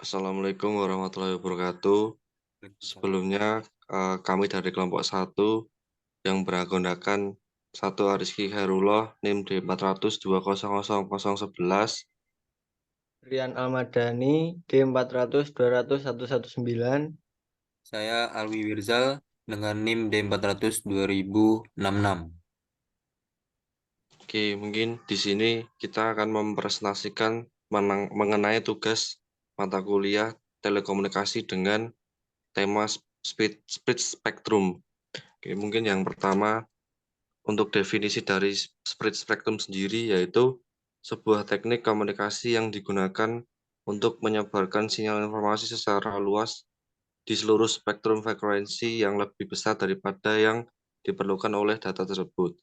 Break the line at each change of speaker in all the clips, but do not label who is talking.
Assalamualaikum warahmatullahi wabarakatuh. Sebelumnya kami dari kelompok 1 yang beranggotakan 1 Ariski Khairullah NIM D400200011.
Rian Almadani D400200119.
Saya Alwi Wirzal dengan NIM D400 2066.
Oke, mungkin di sini kita akan mempresentasikan mengenai tugas mata kuliah telekomunikasi dengan tema split spectrum. Oke, mungkin yang pertama untuk definisi dari split spectrum sendiri yaitu sebuah teknik komunikasi yang digunakan untuk menyebarkan sinyal informasi secara luas di seluruh spektrum frekuensi yang lebih besar daripada yang diperlukan oleh data tersebut.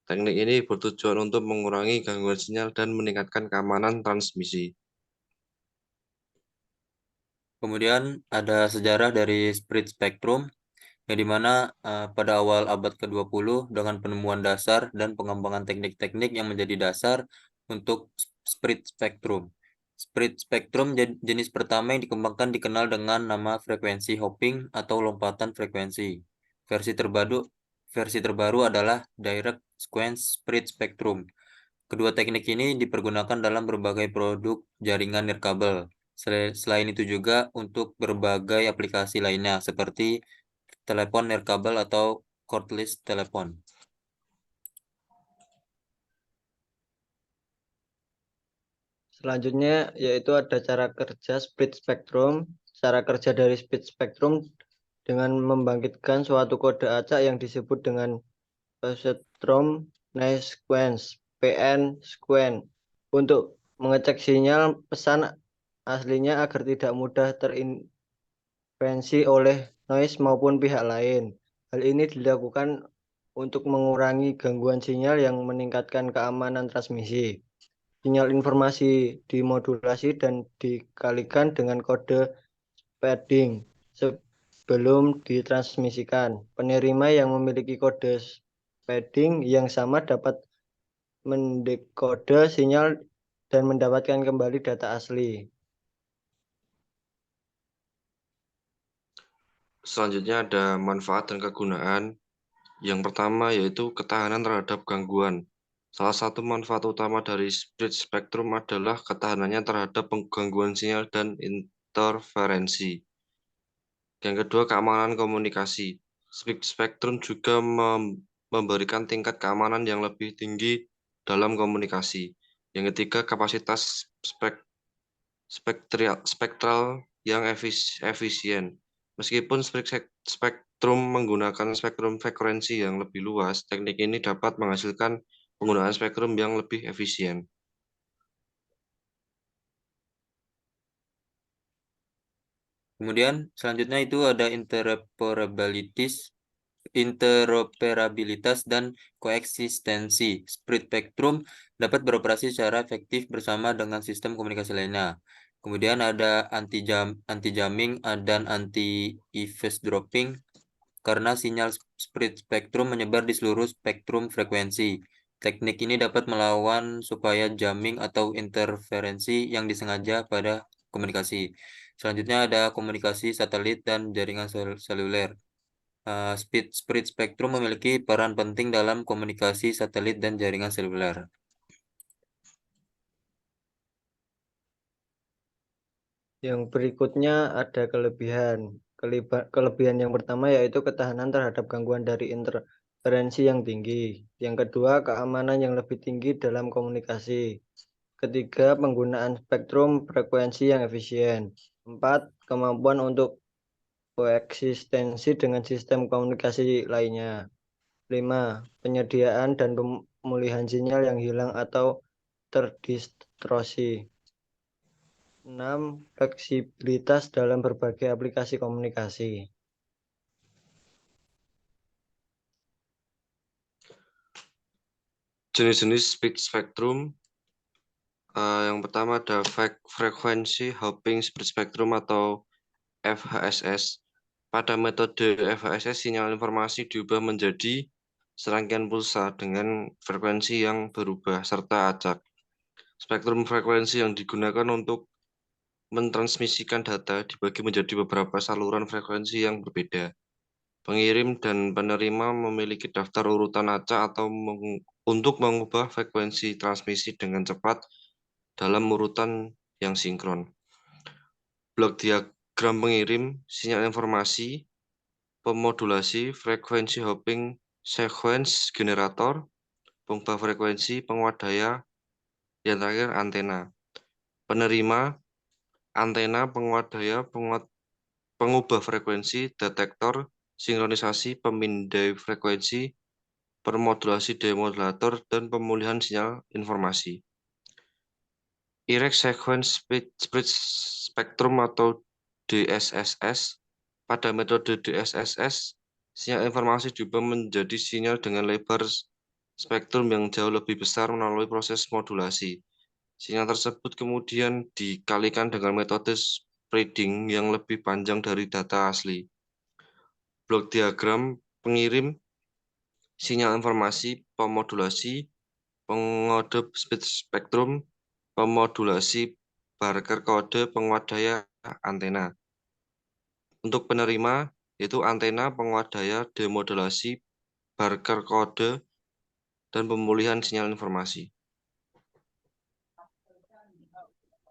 Teknik ini bertujuan untuk mengurangi gangguan sinyal dan meningkatkan keamanan transmisi.
Kemudian ada sejarah dari split spectrum, yang dimana pada awal abad ke-20 dengan penemuan dasar dan pengembangan teknik-teknik yang menjadi dasar untuk split spectrum. Split spectrum jenis pertama yang dikembangkan dikenal dengan nama frekuensi hopping atau lompatan frekuensi. Versi terbaru adalah direct sequence split spectrum. Kedua teknik ini dipergunakan dalam berbagai produk jaringan nirkabel. Selain itu juga untuk berbagai aplikasi lainnya seperti telepon nirkabel atau cordless telepon.
Selanjutnya yaitu ada cara kerja split spectrum. Cara kerja dari split spectrum dengan membangkitkan suatu kode acak yang disebut dengan positron noise sequence (PN sequence) untuk mengecek sinyal pesan aslinya agar tidak mudah terintervensi oleh noise maupun pihak lain. Hal ini dilakukan untuk mengurangi gangguan sinyal yang meningkatkan keamanan transmisi. Sinyal informasi dimodulasi dan dikalikan dengan kode padding sebelum ditransmisikan. Penerima yang memiliki kode padding yang sama dapat mendekode sinyal dan mendapatkan kembali data asli.
Selanjutnya ada manfaat dan kegunaan. Yang pertama yaitu ketahanan terhadap gangguan. Salah satu manfaat utama dari split spectrum adalah ketahanannya terhadap gangguan sinyal dan interferensi. Yang kedua, keamanan komunikasi. Split spectrum juga memberikan tingkat keamanan yang lebih tinggi dalam komunikasi. Yang ketiga, kapasitas spektral yang efisien. Meskipun spektrum menggunakan spektrum frekuensi yang lebih luas, teknik ini dapat menghasilkan penggunaan spektrum yang lebih efisien.
Kemudian selanjutnya itu ada interoperabilitas dan koeksistensi. Split spectrum dapat beroperasi secara efektif bersama dengan sistem komunikasi lainnya. Kemudian ada anti-jamming dan anti-eavesdropping karena sinyal split spectrum menyebar di seluruh spektrum frekuensi. Teknik ini dapat melawan supaya jamming atau interferensi yang disengaja pada komunikasi. Selanjutnya ada komunikasi satelit dan jaringan seluler. Split spectrum memiliki peran penting dalam komunikasi satelit dan jaringan seluler.
Yang berikutnya ada kelebihan. Kelebihan yang pertama yaitu ketahanan terhadap gangguan dari interferensi yang tinggi. Yang kedua, keamanan yang lebih tinggi dalam komunikasi. Ketiga, penggunaan spektrum frekuensi yang efisien. Empat, kemampuan untuk koeksistensi dengan sistem komunikasi lainnya. Lima, penyediaan dan pemulihan sinyal yang hilang atau terdistorsi. 6. Fleksibilitas dalam berbagai aplikasi komunikasi.
Jenis-jenis split spectrum. Yang pertama ada frekuensi hopping split spectrum atau FHSS. Pada metode FHSS, sinyal informasi diubah menjadi serangkaian pulsa dengan frekuensi yang berubah serta acak. Spektrum frekuensi yang digunakan untuk mentransmisikan data dibagi menjadi beberapa saluran frekuensi yang berbeda. Pengirim dan penerima memiliki daftar urutan acak atau untuk mengubah frekuensi transmisi dengan cepat dalam urutan yang sinkron. Blok diagram pengirim, sinyal informasi, pemodulasi, frekuensi hopping, sequence generator, pengubah frekuensi, penguat daya, yang terakhir antena. Penerima, antena, penguat daya, pengubah frekuensi, detektor, sinkronisasi, pemindai frekuensi, permodulasi demodulator, dan pemulihan sinyal informasi. Direct Sequence Split Spectrum atau DSSS. Pada metode DSSS, sinyal informasi diubah menjadi sinyal dengan lebar spektrum yang jauh lebih besar melalui proses modulasi. Sinyal tersebut kemudian dikalikan dengan metode spreading yang lebih panjang dari data asli. Blok diagram pengirim, sinyal informasi, pemodulasi, pengode split spektrum, pemodulasi Barker kode, penguat daya, antena. Untuk penerima, yaitu antena, penguat daya, demodulasi, Barker kode, dan pemulihan sinyal informasi.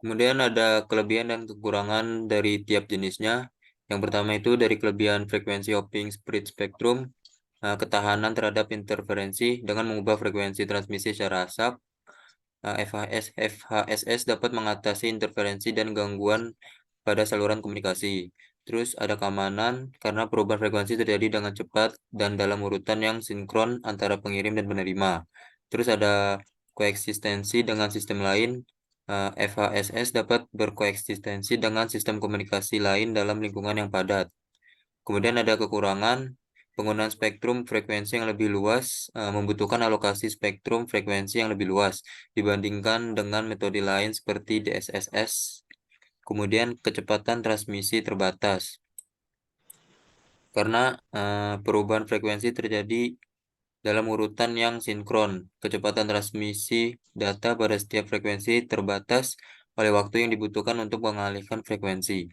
Kemudian ada kelebihan dan kekurangan dari tiap jenisnya. Yang pertama itu dari kelebihan frekuensi hopping split spectrum, ketahanan terhadap interferensi dengan mengubah frekuensi transmisi secara asap. FHSS dapat mengatasi interferensi dan gangguan pada saluran komunikasi. Terus ada keamanan karena perubahan frekuensi terjadi dengan cepat dan dalam urutan yang sinkron antara pengirim dan penerima. Terus ada koeksistensi dengan sistem lain. FHSS dapat berkoeksistensi dengan sistem komunikasi lain dalam lingkungan yang padat. Kemudian ada kekurangan, penggunaan spektrum frekuensi yang lebih luas membutuhkan alokasi spektrum frekuensi yang lebih luas dibandingkan dengan metode lain seperti DSSS. Kemudian kecepatan transmisi terbatas. Karena perubahan frekuensi terjadi dalam urutan yang sinkron, kecepatan transmisi data pada setiap frekuensi terbatas oleh waktu yang dibutuhkan untuk mengalihkan frekuensi.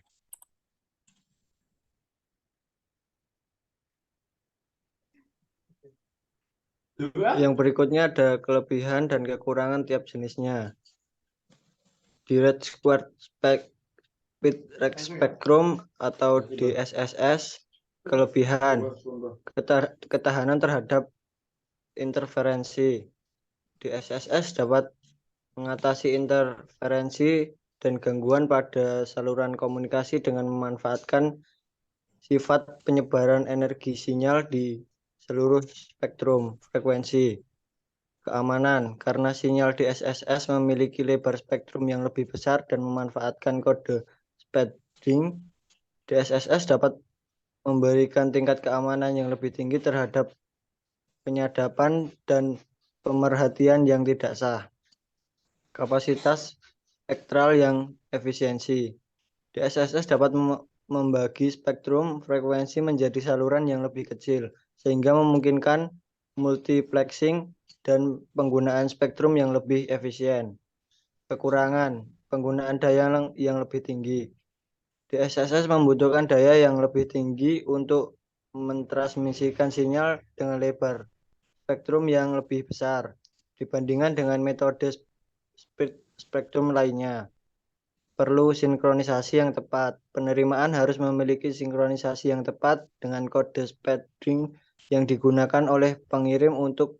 Yang berikutnya ada kelebihan dan kekurangan tiap jenisnya. Direct Squared Spectrum atau DSSS, kelebihan ketahanan terhadap interferensi. DSSS dapat mengatasi interferensi dan gangguan pada saluran komunikasi dengan memanfaatkan sifat penyebaran energi sinyal di seluruh spektrum frekuensi. Keamanan, karena sinyal DSSS memiliki lebar spektrum yang lebih besar dan memanfaatkan kode spreading, DSSS dapat memberikan tingkat keamanan yang lebih tinggi terhadap penyadapan dan pemerhatian yang tidak sah. Kapasitas spektral yang efisiensi. DSSS dapat membagi spektrum frekuensi menjadi saluran yang lebih kecil, sehingga memungkinkan multiplexing dan penggunaan spektrum yang lebih efisien. Kekurangan, penggunaan daya yang lebih tinggi. DSSS membutuhkan daya yang lebih tinggi untuk mentransmisikan sinyal dengan lebar spektrum yang lebih besar dibandingkan dengan metode spektrum lainnya. Perlu sinkronisasi yang tepat. Penerimaan harus memiliki sinkronisasi yang tepat dengan kode spreading yang digunakan oleh pengirim untuk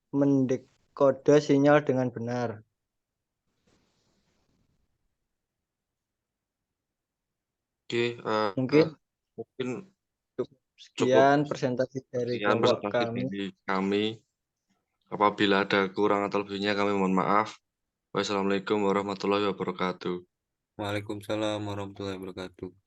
mendekode sinyal dengan benar.
Oke,
Mungkin
cukup
sekian presentasi dari
sekian
kelompok
presentasi
kami.
dari kami. Apabila ada kurang atau lebihnya kami mohon maaf. Wassalamualaikum warahmatullahi wabarakatuh.
Waalaikumsalam warahmatullahi wabarakatuh.